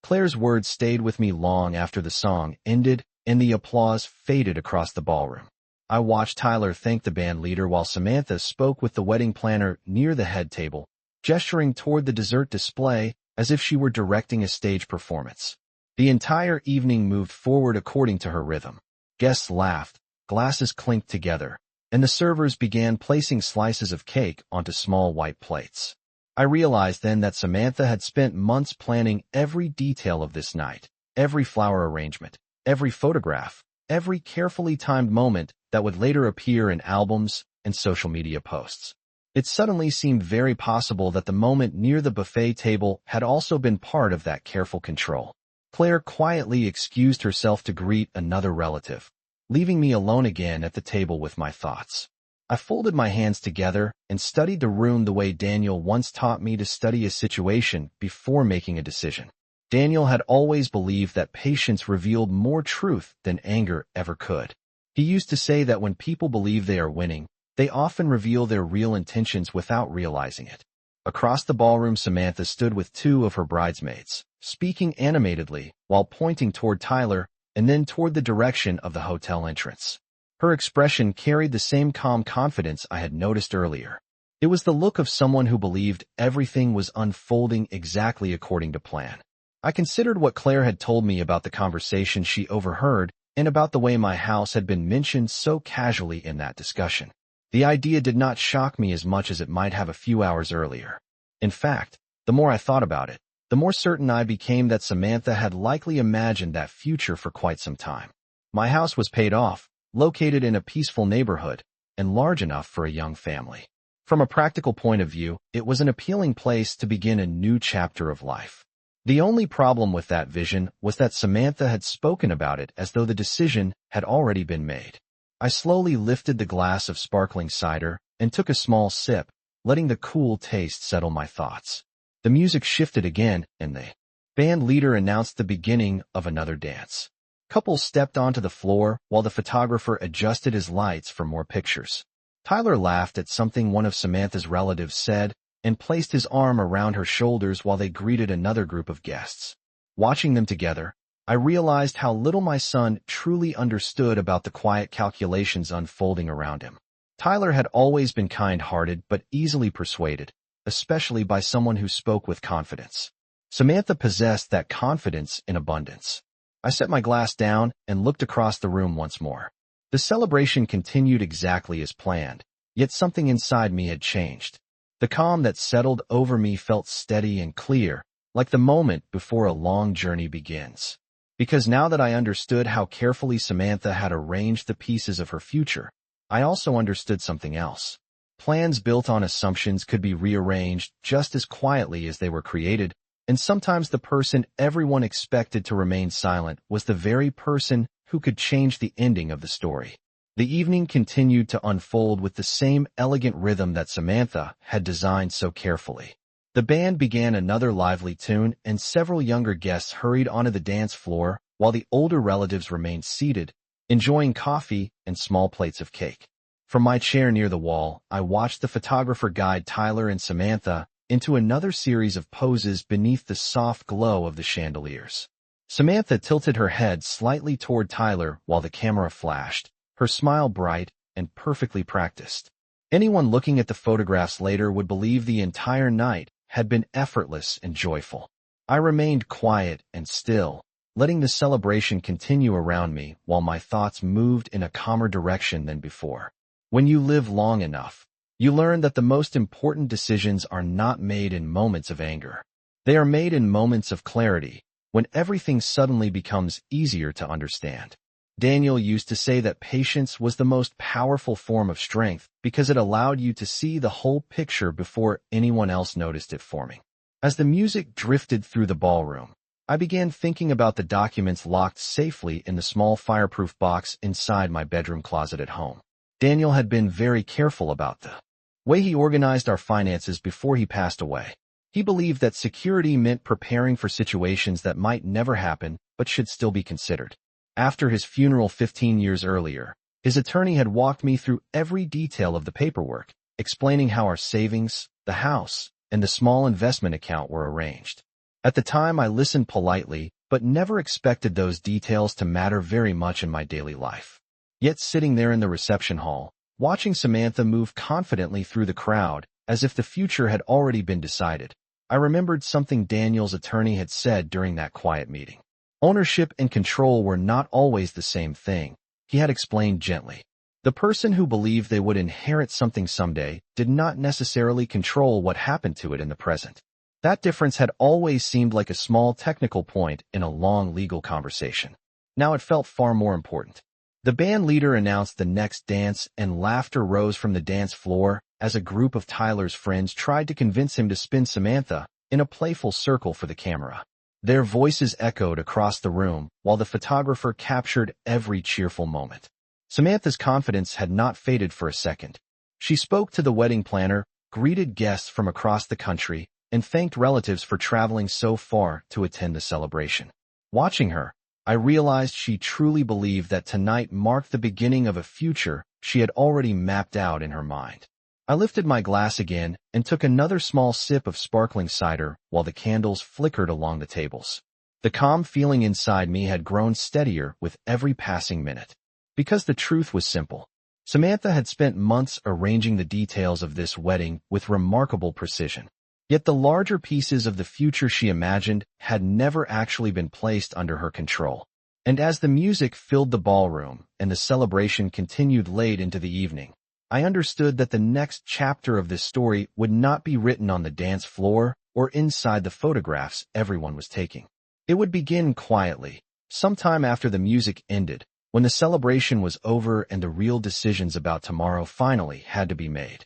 Claire's words stayed with me long after the song ended and the applause faded across the ballroom. I watched Tyler thank the band leader while Samantha spoke with the wedding planner near the head table, gesturing toward the dessert display as if she were directing a stage performance. The entire evening moved forward according to her rhythm. Guests laughed, glasses clinked together, and the servers began placing slices of cake onto small white plates. I realized then that Samantha had spent months planning every detail of this night, every flower arrangement, every photograph, every carefully timed moment that would later appear in albums and social media posts. It suddenly seemed very possible that the moment near the buffet table had also been part of that careful control. Claire quietly excused herself to greet another relative, leaving me alone again at the table with my thoughts. I folded my hands together and studied the room the way Daniel once taught me to study a situation before making a decision. Daniel had always believed that patience revealed more truth than anger ever could. He used to say that when people believe they are winning, they often reveal their real intentions without realizing it. Across the ballroom, Samantha stood with two of her bridesmaids, speaking animatedly while pointing toward Tyler and then toward the direction of the hotel entrance. Her expression carried the same calm confidence I had noticed earlier. It was the look of someone who believed everything was unfolding exactly according to plan. I considered what Claire had told me about the conversation she overheard and about the way my house had been mentioned so casually in that discussion. The idea did not shock me as much as it might have a few hours earlier. In fact, the more I thought about it, the more certain I became that Samantha had likely imagined that future for quite some time. My house was paid off, located in a peaceful neighborhood, and large enough for a young family. From a practical point of view, it was an appealing place to begin a new chapter of life. The only problem with that vision was that Samantha had spoken about it as though the decision had already been made. I slowly lifted the glass of sparkling cider and took a small sip, letting the cool taste settle my thoughts. The music shifted again, and the band leader announced the beginning of another dance. Couples stepped onto the floor while the photographer adjusted his lights for more pictures. Tyler laughed at something one of Samantha's relatives said and placed his arm around her shoulders while they greeted another group of guests. Watching them together, I realized how little my son truly understood about the quiet calculations unfolding around him. Tyler had always been kind-hearted but easily persuaded, especially by someone who spoke with confidence. Samantha possessed that confidence in abundance. I set my glass down and looked across the room once more. The celebration continued exactly as planned, yet something inside me had changed. The calm that settled over me felt steady and clear, like the moment before a long journey begins. Because now that I understood how carefully Samantha had arranged the pieces of her future, I also understood something else. Plans built on assumptions could be rearranged just as quietly as they were created, and sometimes the person everyone expected to remain silent was the very person who could change the ending of the story. The evening continued to unfold with the same elegant rhythm that Samantha had designed so carefully. The band began another lively tune, and several younger guests hurried onto the dance floor while the older relatives remained seated, enjoying coffee and small plates of cake. From my chair near the wall, I watched the photographer guide Tyler and Samantha into another series of poses beneath the soft glow of the chandeliers. Samantha tilted her head slightly toward Tyler while the camera flashed, her smile bright and perfectly practiced. Anyone looking at the photographs later would believe the entire night had been effortless and joyful. I remained quiet and still, letting the celebration continue around me while my thoughts moved in a calmer direction than before. When you live long enough, you learn that the most important decisions are not made in moments of anger. They are made in moments of clarity, when everything suddenly becomes easier to understand. Daniel used to say that patience was the most powerful form of strength because it allowed you to see the whole picture before anyone else noticed it forming. As the music drifted through the ballroom, I began thinking about the documents locked safely in the small fireproof box inside my bedroom closet at home. Daniel had been very careful about the way he organized our finances before he passed away. He believed that security meant preparing for situations that might never happen but should still be considered. After his funeral 15 years earlier, his attorney had walked me through every detail of the paperwork, explaining how our savings, the house, and the small investment account were arranged. At the time, I listened politely, but never expected those details to matter very much in my daily life. Yet sitting there in the reception hall, watching Samantha move confidently through the crowd, as if the future had already been decided, I remembered something Daniel's attorney had said during that quiet meeting. Ownership and control were not always the same thing, he had explained gently. The person who believed they would inherit something someday did not necessarily control what happened to it in the present. That difference had always seemed like a small technical point in a long legal conversation. Now it felt far more important. The band leader announced the next dance, and laughter rose from the dance floor as a group of Tyler's friends tried to convince him to spin Samantha in a playful circle for the camera. Their voices echoed across the room while the photographer captured every cheerful moment. Samantha's confidence had not faded for a second. She spoke to the wedding planner, greeted guests from across the country, and thanked relatives for traveling so far to attend the celebration. Watching her, I realized she truly believed that tonight marked the beginning of a future she had already mapped out in her mind. I lifted my glass again and took another small sip of sparkling cider while the candles flickered along the tables. The calm feeling inside me had grown steadier with every passing minute. Because the truth was simple. Samantha had spent months arranging the details of this wedding with remarkable precision. Yet the larger pieces of the future she imagined had never actually been placed under her control. And as the music filled the ballroom and the celebration continued late into the evening, I understood that the next chapter of this story would not be written on the dance floor or inside the photographs everyone was taking. It would begin quietly, sometime after the music ended, when the celebration was over and the real decisions about tomorrow finally had to be made.